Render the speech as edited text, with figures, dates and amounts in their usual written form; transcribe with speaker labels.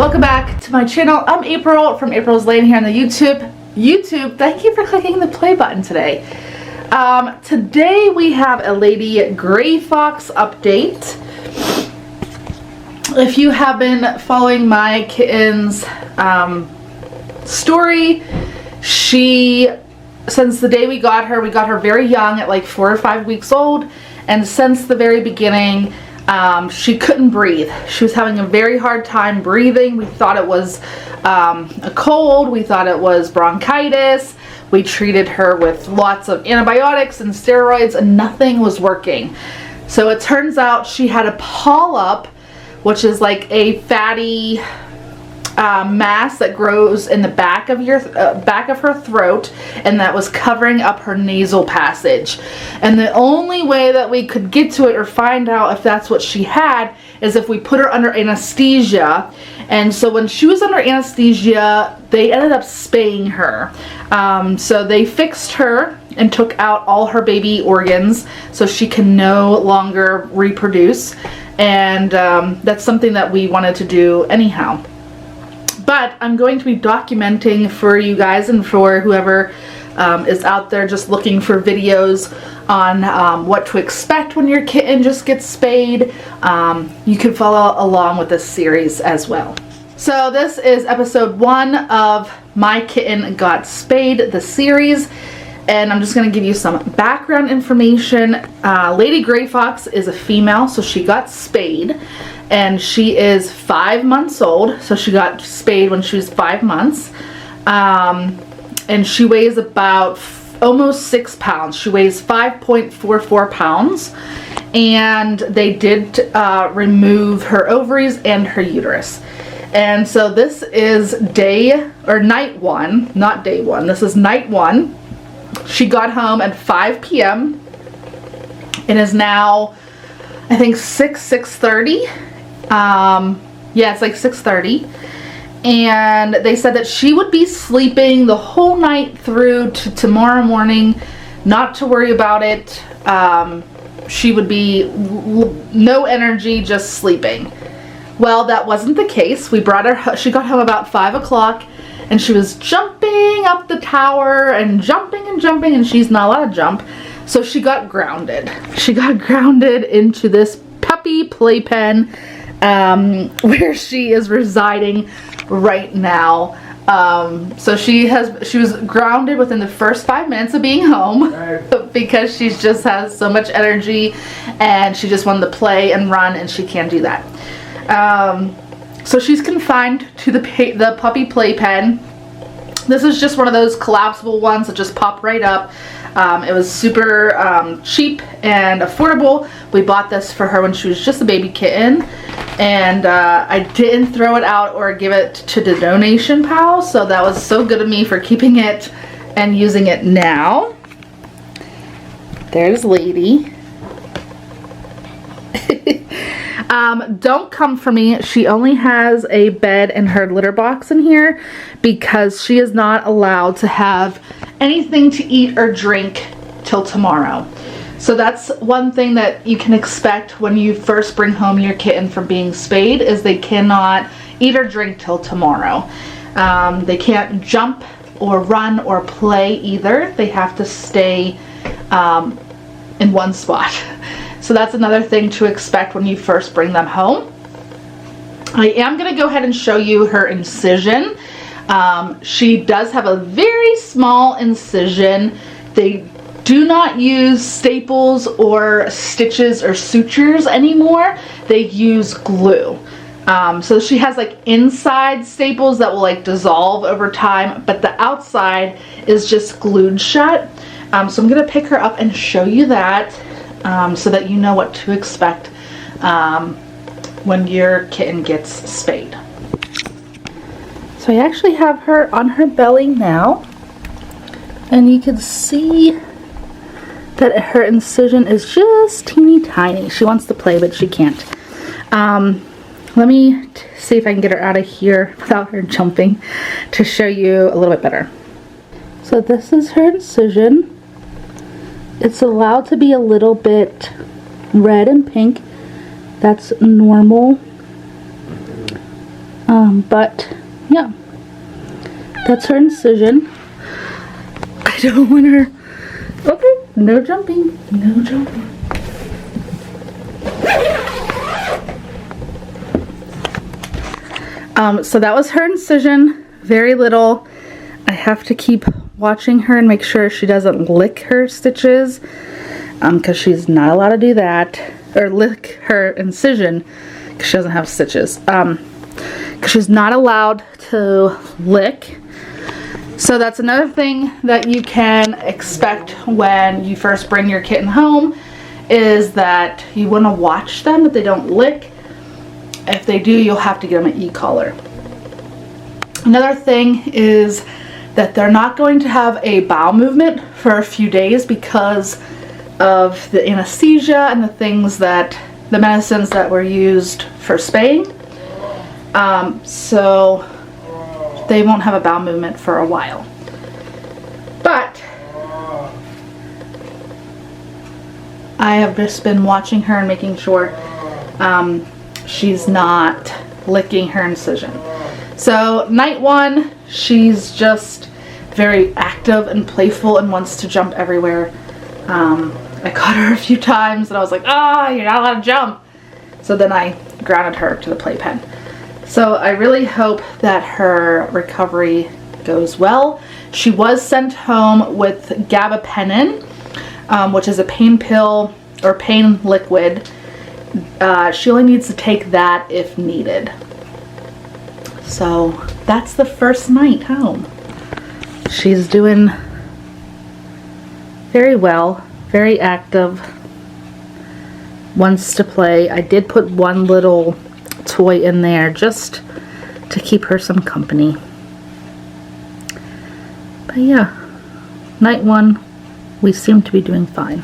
Speaker 1: Welcome back to my channel. I'm April from April's Lane here on the YouTube. Thank you for clicking the play button today. Today we have a Lady Gray Fox update. If you have been following my kitten's story, since the day we got her very young at like 4 or 5 weeks old, and since the very beginning she couldn't breathe. She was having a very hard time breathing. We thought it was a cold, we thought it was bronchitis. We treated her with lots of antibiotics and steroids and nothing was working. So it turns out she had a polyp, which is like a fatty mass that grows in the back of her throat, and that was covering up her nasal passage. And the only way that we could get to it or find out if that's what she had is if we put her under anesthesia. And so when she was under anesthesia, they ended up spaying her. So they fixed her and took out all her baby organs so she can no longer reproduce. And that's something that we wanted to do anyhow. But I'm going to be documenting for you guys and for whoever is out there just looking for videos on what to expect when your kitten just gets spayed. You can follow along with this series as well. So this is episode 1 of My Kitten Got Spayed, the series. And I'm just going to give you some background information. Lady Gray Fox is a female, so she got spayed. And she is 5 months old, so she got spayed when she was 5 months. And she weighs about almost 6 pounds. She weighs 5.44 pounds. And they did remove her ovaries and her uterus. And so this is night 1, not day 1. This is night 1. She got home at 5 p.m. It is now, I think, 6:30. Yeah, it's like 6:30. And they said that she would be sleeping the whole night through to tomorrow morning, not to worry about it. She would be no energy, just sleeping. Well, that wasn't the case. We brought her, she got home about 5 o'clock. And she was jumping up the tower and jumping, and she's not allowed to jump. So she got grounded. She got grounded into this puppy playpen where she is residing right now. So she was grounded within the first 5 minutes of being home because she just has so much energy and she just wanted to play and run, and she can't do that. So she's confined to the puppy playpen. This is just one of those collapsible ones that just pop right up. It was super cheap and affordable. We bought this for her when she was just a baby kitten. And I didn't throw it out or give it to the donation pile. So that was so good of me for keeping it and using it now. There's Lady. Don't come for me. She only has a bed and her litter box in here because she is not allowed to have anything to eat or drink till tomorrow. So that's one thing that you can expect when you first bring home your kitten from being spayed, is they cannot eat or drink till tomorrow. They can't jump or run or play either. They have to stay in one spot. So that's another thing to expect when you first bring them home. I am going to go ahead and show you her incision. She does have a very small incision. They do not use staples or stitches or sutures anymore. They use glue. So she has like inside staples that will like dissolve over time, but the outside is just glued shut. So I'm going to pick her up and show you that. So that you know what to expect when your kitten gets spayed. So I actually have her on her belly now, and you can see that her incision is just teeny tiny. She wants to play, but she can't. Let me see if I can get her out of here without her jumping to show you a little bit better. So this is her incision. It's allowed to be a little bit red and pink. That's normal. But yeah, that's her incision. I don't want her. Okay, no jumping, no jumping. So that was her incision, very little. I have to keep watching her and make sure she doesn't lick her stitches, because she's not allowed to do that, or lick her incision, because she doesn't have stitches. Because she's not allowed to lick. So that's another thing that you can expect when you first bring your kitten home, is that you want to watch them that they don't lick. If they do, you'll have to get them an e-collar. Another thing is that they're not going to have a bowel movement for a few days because of the anesthesia and the medicines that were used for spaying. So they won't have a bowel movement for a while. But I have just been watching her and making sure she's not licking her incision. So night 1, she's just very active and playful and wants to jump everywhere. I caught her a few times and I was like, ah, you're not allowed to jump. So then I grounded her to the playpen. So I really hope that her recovery goes well. She was sent home with gabapentin, which is a pain pill or pain liquid. She only needs to take that if needed. So that's the first night home. She's doing very well, very active, wants to play. I did put one little toy in there just to keep her some company. But yeah, night 1, we seem to be doing fine.